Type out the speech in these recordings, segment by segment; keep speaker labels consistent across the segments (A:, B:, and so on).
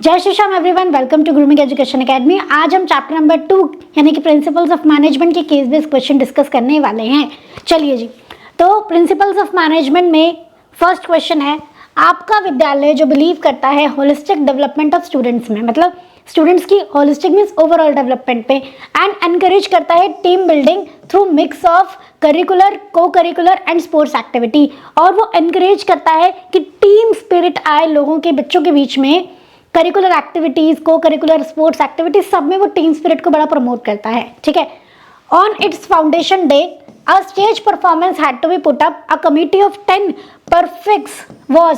A: जय Shri Shyam everyone, welcome to grooming education academy. आज हम चैप्टर नंबर 2 यानी कि प्रिंसिपल्स ऑफ मैनेजमेंट के केस बेस्ड क्वेश्चन डिस्कस करने वाले हैं। चलिए जी, तो प्रिंसिपल्स ऑफ मैनेजमेंट में फर्स्ट क्वेश्चन है, आपका विद्यालय जो बिलीव करता है होलिस्टिक डेवलपमेंट ऑफ स्टूडेंट्स में, मतलब स्टूडेंट्स की होलिस्टिक मीन्स ओवरऑल डेवलपमेंट पे, एंड एनकरेज करता है team building through mix of curricular, को करिकुलर एंड स्पोर्ट्स एक्टिविटी, और वो एनकरेज करता है कि टीम स्पिरिट आए लोगों के, बच्चों के बीच में। करिकुलर एक्टिविटीज, को करिकुलर स्पोर्ट्स एक्टिविटीज, सब में वो टीम स्पिरिट को बड़ा प्रमोट करता है। ठीक है। On its foundation day a stage performance had to be put up. A committee of 10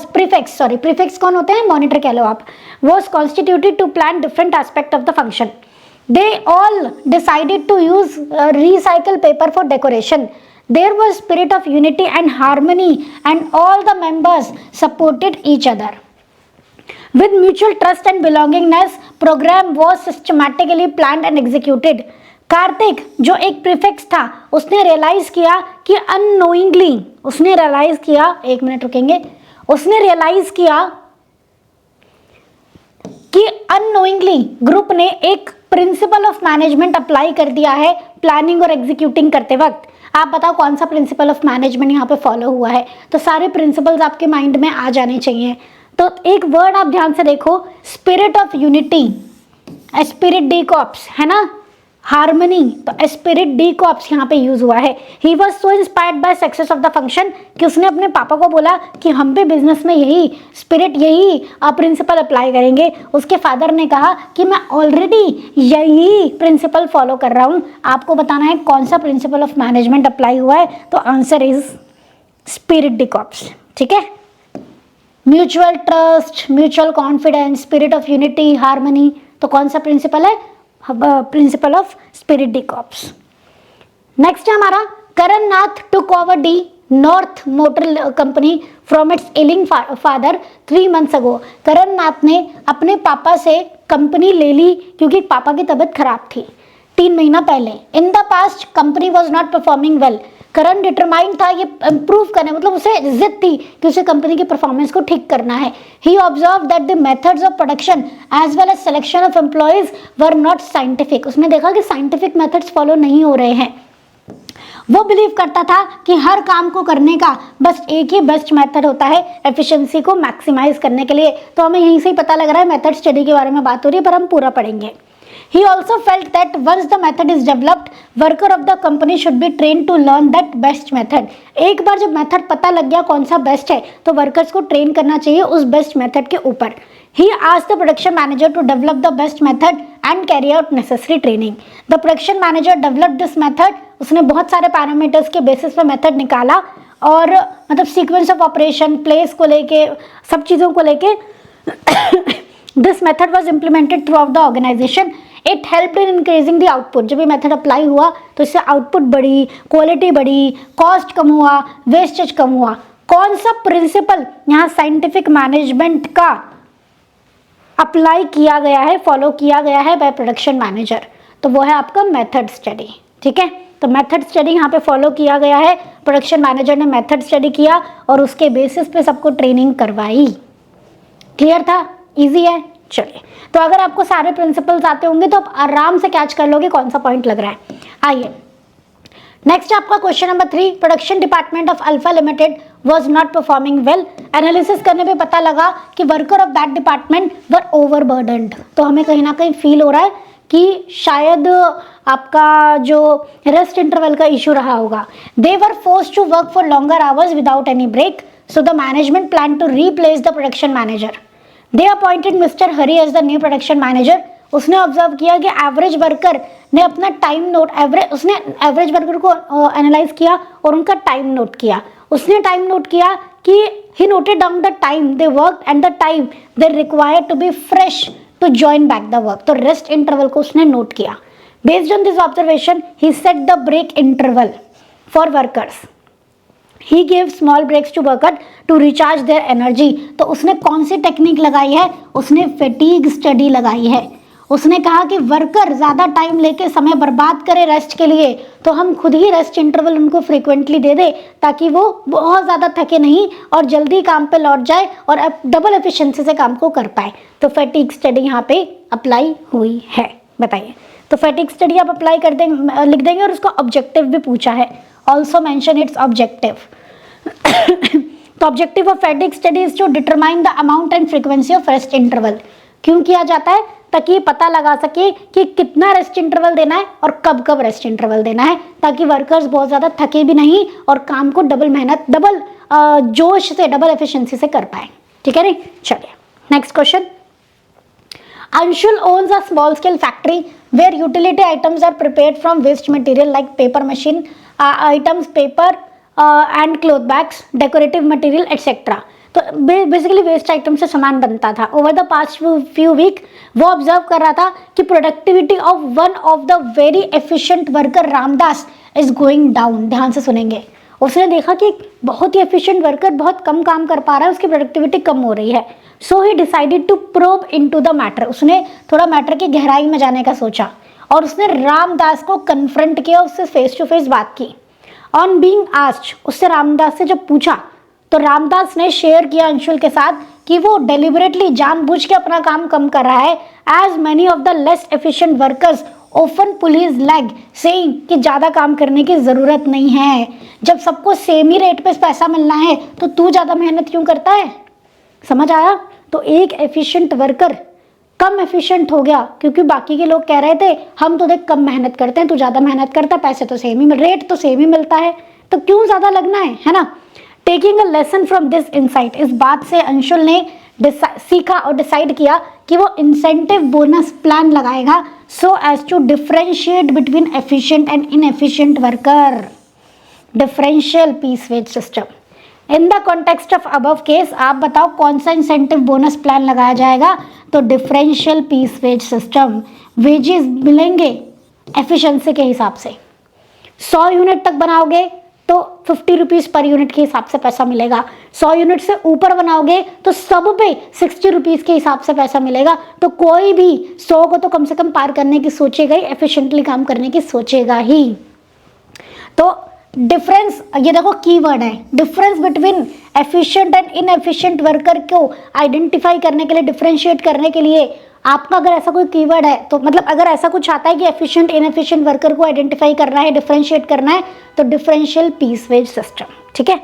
A: prefects कौन होते हैं, मॉनिटर कह लो आप, was constituted to plan different aspect of the function. They all decided to use recycled paper for decoration. There was spirit of unity and harmony and all the members supported each other. With mutual trust and belongingness, program was systematically planned and executed. Kartik जो एक prefix था, उसने realise किया कि unknowingly, उसने realise किया, एक minute रुकेंगे, उसने रियलाइज किया कि अननोइंगली ग्रुप ने एक प्रिंसिपल ऑफ मैनेजमेंट अप्लाई कर दिया है प्लानिंग और एग्जीक्यूटिंग करते वक्त। आप बताओ कौन सा प्रिंसिपल ऑफ मैनेजमेंट यहाँ पे फॉलो हुआ है। तो सारे प्रिंसिपल्स आपके माइंड में आ जाने चाहिए। तो एक वर्ड आप ध्यान से देखो, spirit of unity, Spirit D cops है ना, हार्मनी, तो एस्पिरिट डी कॉप्स यहाँ पे यूज हुआ है। He was so inspired by success of the function कि उसने अपने पापा को बोला कि हम भी बिजनेस में यही स्पिरिट, यही प्रिंसिपल अप्लाई करेंगे। उसके फादर ने कहा कि मैं ऑलरेडी यही प्रिंसिपल फॉलो कर रहा हूँ, आपको बताना है कौन सा प्रिंसिपल ऑफ मैनेजमेंट अप्लाई हुआ है। तो answer is spirit de corps. ठीक है, mutual trust, mutual confidence, spirit of unity, harmony, तो कौन सा प्रिंसिपल है, principle of spirit de corps. Next है हमारा, Karan Nath took over the North Motor Company from its ailing father 3 months अगो। करण नाथ ने अपने पापा से कंपनी ले ली क्योंकि पापा की तबीयत खराब थी 3 महीना पहले। In the past company was not performing well. Karan determined था ये इम्प्रूव करने, मतलब उसे जिद थी कि उसे कंपनी की परफॉर्मेंस को ठीक करना है। He observe that the methods of production as well as selection of employees were not scientific. उसने देखा कि साइंटिफिक मेथड्स फॉलो नहीं हो रहे हैं। वो बिलीव करता था कि हर काम को करने का बस एक ही बेस्ट मेथड होता है एफिशिएंसी को मैक्सिमाइज करने के लिए। तो हमें यहीं से ही पता लग रहा है, मेथड स्टडी के बारे में बात हो रही है, पर हम पूरा पढ़ेंगे। He also felt that once the method is developed, worker of the company should be trained to learn that best method. एक बार जब मेथड पता लग गया कौन सा बेस्ट है, तो वर्कर्स को ट्रेन करना चाहिए उस बेस्ट मेथड के ऊपर। He asked the production manager to develop the best method and carry out necessary training. The production manager developed this method. उसने बहुत सारे पैरामीटर्स के बेसिस पे मेथड निकाला, और मतलब सीक्वेंस ऑफ ऑपरेशन, प्लेस को लेके, सब चीज़ों को लेके this method was implemented throughout the organisation. It help in increasing the output. जब ये मेथड अप्लाई हुआ तो इससे आउटपुट बढ़ी, क्वालिटी बढ़ी, कॉस्ट कम हुआ, वेस्टेज कम हुआ। कौन सा प्रिंसिपल यहाँ साइंटिफिक मैनेजमेंट का अप्लाई किया गया है, फॉलो किया गया है बाय प्रोडक्शन मैनेजर, तो वो है आपका मेथड स्टडी। ठीक है, तो मेथड स्टडी यहाँ पे फॉलो किया गया है, प्रोडक्शन मैनेजर ने मेथड स्टडी किया और उसके बेसिस पे सबको ट्रेनिंग करवाई। क्लियर था, इजी है। चलिए, तो अगर आपको सारे प्रिंसिपल्स आते होंगे तो आप आराम से कैच कर लोगे कौन सा पॉइंट लग रहा है। आइए नेक्स्ट आपका question number 3, production department of alpha limited was not performing well. Analysis करने पे पता लगा कि वर्कर ऑफ दैट डिपार्टमेंट वर ओवरबर्डन्ड। तो हमें कहीं ना कहीं फील हो रहा है कि शायद आपका जो रेस्ट इंटरवल का इशू रहा होगा। They were forced to work for longer hours without any break, so the management plan to replace the production manager. They appointed mister Hari as the new production manager. उसने observe किया कि average worker ने अपना time note, उसने average worker को analyse किया और उनका टाइम नोट किया। उसने टाइम नोट किया कि he noted down the time they work and the time they required to be fresh to join back the work. तो रेस्ट इंटरवल को उसने नोट किया। Based on this observation he set the break interval for workers. He gave small breaks to worker to recharge their energy। तो उसने कौन सी technique लगाई है, उसने फैटीग स्टडी लगाई है। उसने कहा कि वर्कर ज़्यादा टाइम लेके समय बर्बाद करे रेस्ट के लिए, तो हम खुद ही रेस्ट इंटरवल उनको फ्रीक्वेंटली दे दे ताकि वो बहुत ज़्यादा थके नहीं और जल्दी काम पे लौट जाए और अब डबल एफिशिएंसी से काम को कर पाए। तो फैटिग स्टडी यहाँ पे अप्लाई हुई है, बताइए। तो फैटिग स्टडी आप अप्लाई कर देंगे, लिख देंगे, और उसका ऑब्जेक्टिव भी पूछा है, ऑल्सो मेंशन इट्स ऑब्जेक्टिव। तो objective of fatigue study is to determine the amount and frequency of rest interval. क्यों किया जाता है? ताकि पता लगा सके कि कितना रेस्ट इंटरवल देना है और कब कब रेस्ट इंटरवल देना है, ताकि वर्कर्स बहुत ज़्यादा थके भी नहीं और काम को डबल मेहनत, डबल जोश से, डबल एफिशिएंसी से कर पाए। ठीक है नहीं? चलिए next question. Anshul owns a small scale factory where utility items are prepared from waste material like paper machine items, paper and cloth bags, decorative material etc. तो बेसिकली वेस्ट आइटम से सामान बनता था। Over the past few week वो observe कर रहा था कि productivity of one of the very efficient worker Ramdas is going down. ध्यान से सुनेंगे। उसने देखा कि बहुत ही एफिशिएंट वर्कर बहुत कम काम कर पा रहा है, उसकी प्रोडक्टिविटी कम हो रही है। So he decided to probe into the matter. उसने थोड़ा मैटर की गहराई में जाने का सोचा और उसने रामदास को कन्फ्रंट किया, उससे फेस टू फेस बात की। ऑन बीइंग आस्क्ड, उससे रामदास से जब पूछा तो रामदास ने शेयर किया अंशुल के साथ कि वो डेलिबरेटली जानबूझ के अपना काम कम कर रहा है, as many of the less efficient workers often pull his leg, saying कि ज़्यादा काम करने की ज़रूरत नहीं है। जब सबको सेम ही रेट पे पैसा मिलना है तो तू ज़्यादा मेहनत क्यों करता है? समझ आया? तो एक एफिशिएंट वर्कर कम एफिशिएंट हो गया क्योंकि बाकी के लोग कह रहे थे हम तो देख कम मेहनत करते हैं, तू ज़्यादा मेहनत करता है, पैसे तो सेम ही, रेट तो सेम ही मिलता है, तो क्यों ज़्यादा लगना है ना? Taking a lesson from this insight, इस बात से अंशुल ने सीखा और डिसाइड किया कि वो इंसेंटिव बोनस प्लान लगाएगा so as to differentiate between efficient and inefficient worker. Differential piece wage system. In the context of above case आप बताओ कौन सा इंसेंटिव बोनस प्लान लगाया जाएगा? तो differential piece wage system. Wages मिलेंगे एफिशिएंसी के हिसाब से। 100 यूनिट तक बनाओगे तो 50 रुपीज़ पर यूनिट के हिसाब से पैसा मिलेगा। 100 यूनिट से ऊपर बनाओगे तो सब पे 60 रुपीज़ के हिसाब से पैसा मिलेगा। तो कोई भी 100 को तो कम से कम पार करने की सोचेगा ही, एफिशिएंटली काम करने की सोचेगा ही। तो डिफरेंस, ये देखो कीवर्ड है, difference between efficient and inefficient worker को आइडेंटिफाई करने के लिए, डिफरेंशिएट करने के लिए आपका अगर ऐसा कोई कीवर्ड है तो मतलब अगर ऐसा कुछ आता है कि एफिशिएंट इनएफिशिएंट वर्कर को आइडेंटिफाई करना है, डिफरेंशिएट करना है, तो डिफरेंशियल पीस वेज सिस्टम। ठीक है,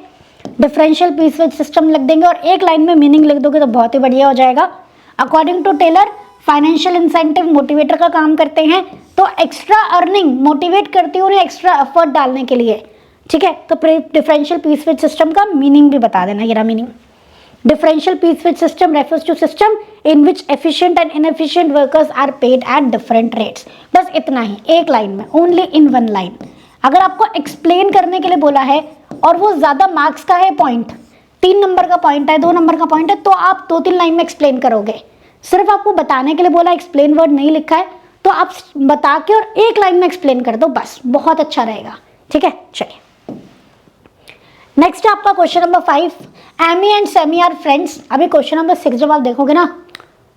A: डिफरेंशियल पीस वेज सिस्टम लिख देंगे और एक लाइन में मीनिंग लिख दोगे तो बहुत ही बढ़िया हो जाएगा। According to Taylor, financial incentive motivator का काम करते हैं, तो एक्स्ट्रा अर्निंग मोटिवेट करती है उन्हें एक्स्ट्रा एफर्ट डालने के लिए। ठीक है, तो डिफरेंशियल पीस वेज सिस्टम का मीनिंग भी बता देना, ये रहा meaning. Differential piece wage system refers to system in which efficient and inefficient workers are paid at different rates. बस इतना ही, एक लाइन में, only in one line। अगर आपको एक्सप्लेन करने के लिए बोला है और वो ज़्यादा मार्क्स का है पॉइंट, 3 नंबर का पॉइंट है, 2 नंबर का पॉइंट है, तो आप 2-3 लाइन में एक्सप्लेन करोगे। सिर्फ आपको बताने के लिए बोला, एक्सप्लेन वर्ड नहीं लिखा है, तो आप बता के और एक लाइन में एक्सप्लेन कर दो, बस बहुत अच्छा रहेगा। ठीक है, चलिए नेक्स्ट है आपका question number 5। Amy and Sammy are friends. अभी क्वेश्चन नंबर 6 जब आप देखोगे ना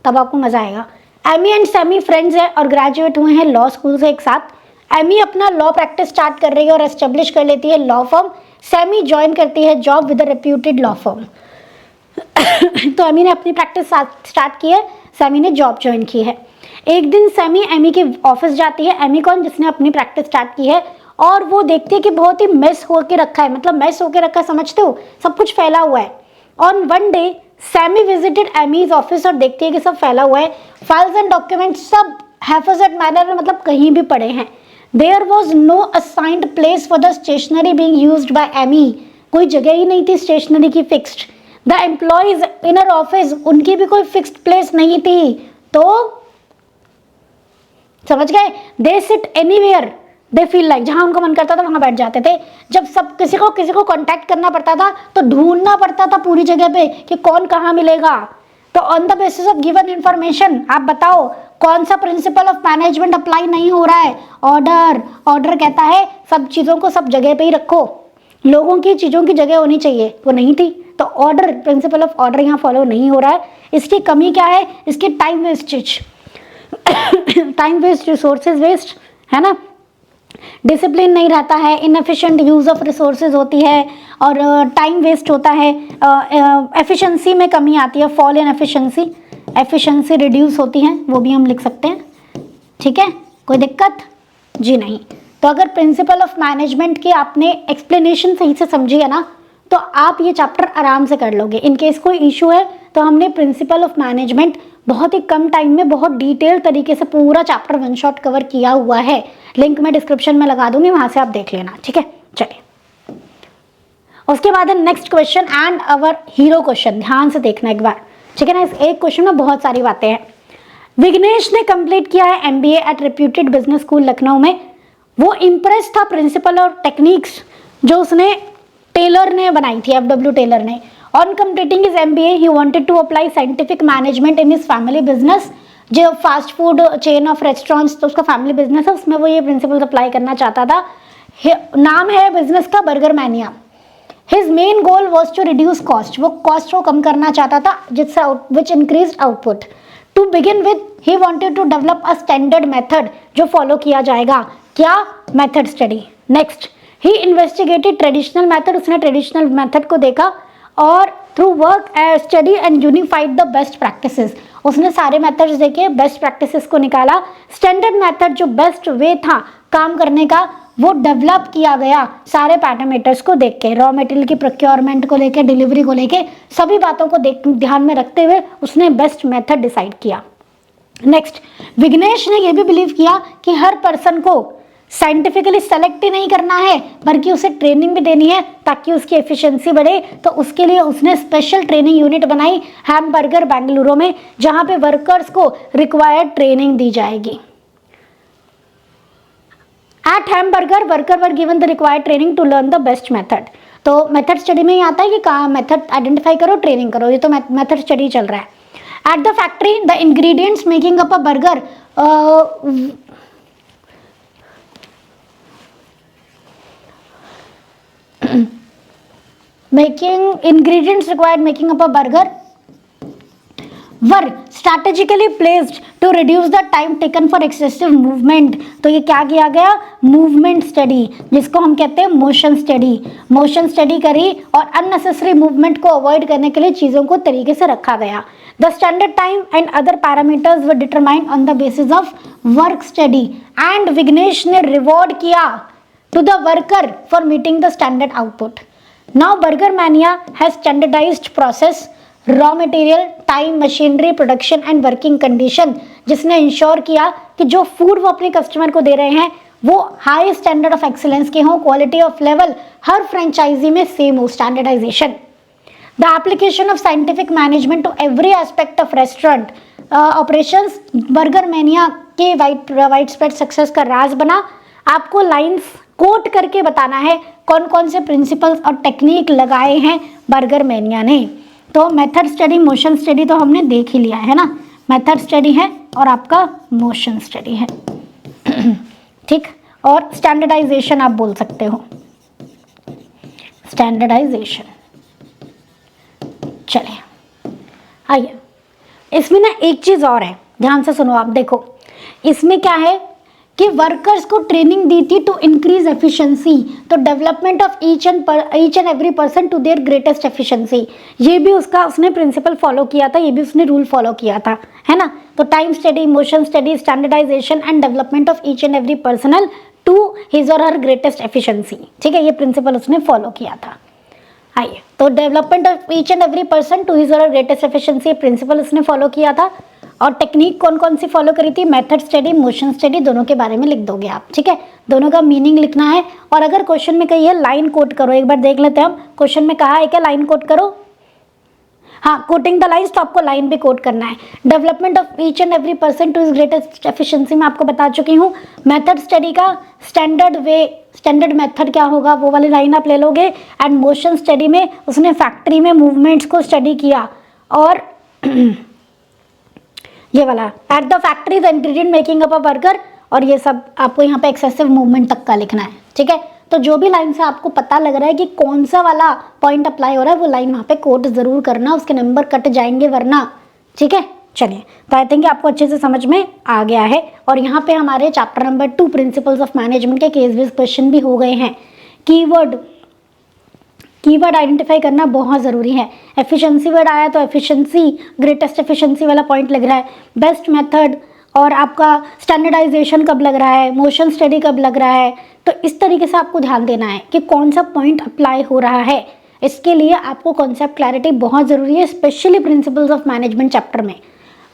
A: तब आपको मजा आएगा। एमी एंड सेमी फ्रेंड्स है और ग्रेजुएट हुए हैं लॉ स्कूल से एक साथ। एमी अपना लॉ प्रैक्टिस स्टार्ट कर रही है और एस्टेब्लिश कर लेती है लॉ फर्म। सेमी ज्वाइन करती है job with a reputed law firm. तो एमी ने अपनी प्रैक्टिस स्टार्ट की है, सेमी ने जॉब ज्वाइन की है। एक दिन सेमी एमी के ऑफिस जाती है। एमी कौन? जिसने अपनी प्रैक्टिस स्टार्ट की है, और वो देखती है कि बहुत ही मेस होके रखा है, मतलब मेस होके रखा, समझते हो, सब कुछ फैला हुआ है। On one day Sammy visited Amy's office और देखती है कि सब फैला हुआ है, फाइल्स एंड डॉक्यूमेंट्स सब हैफेजेड मैनर में, मतलब कहीं भी पड़े हैं। There was no assigned place for the stationery being used by Amy. कोई जगह ही नहीं थी स्टेशनरी की fixed. The employees in her office, उनकी भी कोई फिक्स्ड प्लेस नहीं थी। तो समझ गए, they sit anywhere they feel like, जहां उनका मन करता था वहां बैठ जाते थे। जब सब किसी को कांटेक्ट करना पड़ता था तो ढूंढना पड़ता था पूरी जगह पे कि कौन कहाँ मिलेगा। तो on the basis of given information आप बताओ कौन सा प्रिंसिपल ऑफ मैनेजमेंट अप्लाई नहीं हो रहा है? ऑर्डर। ऑर्डर कहता है सब चीज़ों को सब जगह पे ही रखो, लोगों की चीज़ों की जगह होनी चाहिए, वो नहीं थी। तो ऑर्डर, प्रिंसिपल ऑफ ऑर्डर यहाँ फॉलो नहीं हो रहा है। इसकी कमी क्या है? इसकी time wastage. Time waste, resources waste, है ना, डिसिप्लिन नहीं रहता है, इनएफिशिएंट यूज़ ऑफ रिसोर्सेज होती है और टाइम वेस्ट होता है, एफिशिएंसी में कमी आती है, fall in efficiency, efficiency reduce होती है, वो भी हम लिख सकते हैं। ठीक है, कोई दिक्कत जी नहीं। तो अगर प्रिंसिपल ऑफ मैनेजमेंट की आपने एक्सप्लेनेशन सही से समझी है ना, तो आप ये चैप्टर आराम से कर लोगे। इन केस कोई इशू है तो हमने प्रिंसिपल ऑफ मैनेजमेंट बहुत ही कम टाइम में बहुत डिटेल तरीके से पूरा चैप्टर वन शॉट कवर किया हुआ है। लिंक मैं डिस्क्रिप्शन में लगा दूंगी, वहां से आप देख लेना। ठीक है, चलिए उसके बाद next question and our hero question, ध्यान से देखना एक बार। ठीक है ना, इस एक क्वेश्चन में बहुत सारी बातें हैं। विघ्नेश ने कंप्लीट किया है MBA at reputed business school Lucknow में। वो इम्प्रेस था प्रिंसिपल और टेक्निक्स जो उसने टेलर ने बनाई थी, एफडब्ल्यू टेलर ने। On completing his MBA he wanted to apply scientific management in his family business. जो fast food chain of restaurants, तो उसका फैमिली बिजनेस है, उसमें वो ये प्रिंसिपल अप्लाई करना चाहता था। नाम है बिजनेस का Burger Mania. His main goal was to reduce cost, वो कॉस्ट को कम करना चाहता था जिससे which increase output. To begin with he wanted to develop a standard method जो फॉलो किया जाएगा। क्या? Method study. Next, he investigated traditional method, उसने ट्रेडिशनल मेथड को देखा और through work study and unified the best practices, उसने सारे मेथड्स देखे, बेस्ट प्रैक्टिसेस को निकाला। स्टैंडर्ड मेथड जो बेस्ट वे था काम करने का वो डेवलप किया गया सारे पैरामीटर्स को देख के, रॉ मटेरियल की प्रोक्योरमेंट को लेके, डिलीवरी को लेके, सभी बातों को ध्यान में रखते हुए उसने बेस्ट मेथड डिसाइड किया। नेक्स्ट, विघ्नेश ने यह भी बिलीव किया कि हर पर्सन को साइंटिफिकली सेलेक्ट ही नहीं करना है बल्कि उसे ट्रेनिंग भी देनी है ताकि उसकी एफिशिएंसी बढ़े। तो उसके लिए उसने स्पेशल ट्रेनिंग यूनिट बनाई हैमबर्गर बेंगलुरु में, जहां पे वर्कर्स को रिक्वायर्ड ट्रेनिंग दी जाएगी। At Hamburger worker were given the required training to learn the best method. तो मेथड स्टडी में ही आता है कि कहाँ मेथड आइडेंटिफाई करो, ट्रेनिंग करो, ये तो मेथड स्टडी चल रहा है। At the factory the ingredients making up a burger making ingredients required making up a burger were strategically placed to reduce the time taken for excessive movement। तो ये क्या किया गया? मूवमेंट स्टडी, जिसको हम कहते हैं मोशन स्टडी। मोशन स्टडी करी और अननेसेसरी मूवमेंट को अवॉइड करने के लिए चीजों को तरीके से रखा गया। The standard time and other parameters were determined on the basis of work study and Vighnesh ने रिवॉर्ड किया to the worker for meeting the standard output. Now Burger Mania has standardized process, raw material, time, machinery, production and working condition, जिसने ensure किया कि जो food वो अपने customer को दे रहे हैं वो हाई स्टैंडर्ड ऑफ एक्सीलेंस के हों, क्वालिटी ऑफ लेवल हर फ्रेंचाइजी में सेम हो, standardisation. The application of scientific management to every aspect of restaurant operations Burger Mania के वाइड स्प्रेड सक्सेस का राज बना। आपको लाइंस कोट करके बताना है कौन कौन से प्रिंसिपल्स और टेक्निक लगाए हैं बर्गर मैनिया ने। तो मेथड स्टडी, मोशन स्टडी तो हमने देख ही लिया है ना, मेथड स्टडी है और आपका मोशन स्टडी है। ठीक, और स्टैंडर्डाइजेशन आप बोल सकते हो, स्टैंडर्डाइजेशन। चलिए आइए, इसमें ना एक चीज और है, ध्यान से सुनो आप। देखो इसमें क्या है कि वर्कर्स को ट्रेनिंग दी थी टू इंक्रीज एफिशिएंसी, तो development of each and every person to their greatest efficiency, ये भी उसने प्रिंसिपल फॉलो किया था, ये भी उसने रूल फॉलो किया था, है ना। तो time study, motion study, standardisation and development of each and every personal to his or her greatest efficiency. ठीक है, ये प्रिंसिपल उसने फॉलो किया था। आइए, तो development of each and every person to his or her greatest efficiency principle उसने follow किया था। और टेक्निक कौन कौन सी फॉलो करी थी? मेथड स्टडी, मोशन स्टडी, दोनों के बारे में लिख दोगे आप। ठीक है, दोनों का मीनिंग लिखना है। और अगर क्वेश्चन में कही है लाइन कोट करो, एक बार देख लेते हैं हम, क्वेश्चन में कहा है क्या लाइन कोट करो? हाँ, कोटिंग द लाइन्स, तो आपको लाइन भी कोट करना है। Development of each and every person to his greatest efficiency मैं आपको बता चुकी हूँ। मेथड स्टडी का स्टैंडर्ड वे, स्टैंडर्ड मेथड क्या होगा वो वाली लाइन आप ले लोगे। एंड मोशन स्टडी में उसने फैक्ट्री में मूवमेंट्स को स्टडी किया। और ये वाला at the factory the ingredient making up a burger, और ये सब आपको यहाँ पे एक्सेसिव मूवमेंट तक का लिखना है। ठीक है, तो जो भी लाइन से आपको पता लग रहा है कि कौन सा वाला पॉइंट अप्लाई हो रहा है वो लाइन वहाँ पे कोट जरूर करना, उसके नंबर कट जाएंगे वरना। ठीक है, चलिए, तो आई थिंक आपको अच्छे से समझ में आ गया है। और यहाँ पे हमारे chapter number 2 principles of management के केस बेस्ड क्वेश्चन भी हो गए हैं। कीवर्ड आइडेंटिफाई करना बहुत ज़रूरी है। एफिशिएंसी वर्ड आया तो एफिशिएंसी, ग्रेटेस्ट एफिशिएंसी वाला पॉइंट लग रहा है, बेस्ट मेथड और आपका स्टैंडर्डाइजेशन कब लग रहा है, मोशन स्टडी कब लग रहा है। तो इस तरीके से आपको ध्यान देना है कि कौन सा पॉइंट अप्लाई हो रहा है। इसके लिए आपको कॉन्सेप्ट क्लैरिटी बहुत ज़रूरी है, specially principles of management chapter में।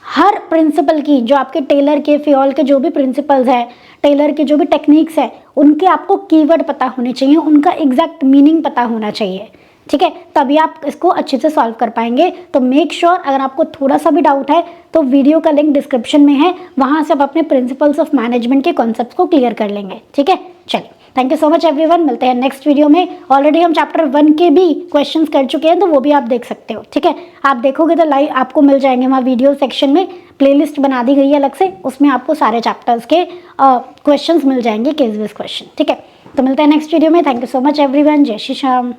A: हर प्रिंसिपल की, जो आपके टेलर के, फियोल के जो भी प्रिंसिपल्स हैं, टेलर के जो भी टेक्निक्स है, उनके आपको कीवर्ड पता होने चाहिए, उनका एग्जैक्ट मीनिंग पता होना चाहिए, ठीक है, तभी आप इसको अच्छे से सॉल्व कर पाएंगे। तो मेक श्योर अगर आपको थोड़ा सा भी डाउट है तो वीडियो का लिंक डिस्क्रिप्शन में है, वहाँ से आप अपने प्रिंसिपल्स ऑफ मैनेजमेंट के कॉन्सेप्ट को क्लियर कर लेंगे, ठीक है। चलिए, thank you so much everyone, मिलते हैं नेक्स्ट वीडियो में। ऑलरेडी हम चैप्टर 1 के भी क्वेश्चंस कर चुके हैं, तो वो भी आप देख सकते हो, ठीक है। आप देखोगे तो लाइव आपको मिल जाएंगे वहाँ वीडियो सेक्शन में, प्लेलिस्ट बना दी गई है अलग से, उसमें आपको सारे चैप्टर्स के क्वेश्चंस मिल जाएंगे, केस बेस्ड क्वेश्चन, ठीक है। तो मिलते हैं नेक्स्ट वीडियो में। Thank you so much everyone, जय श्री श्याम।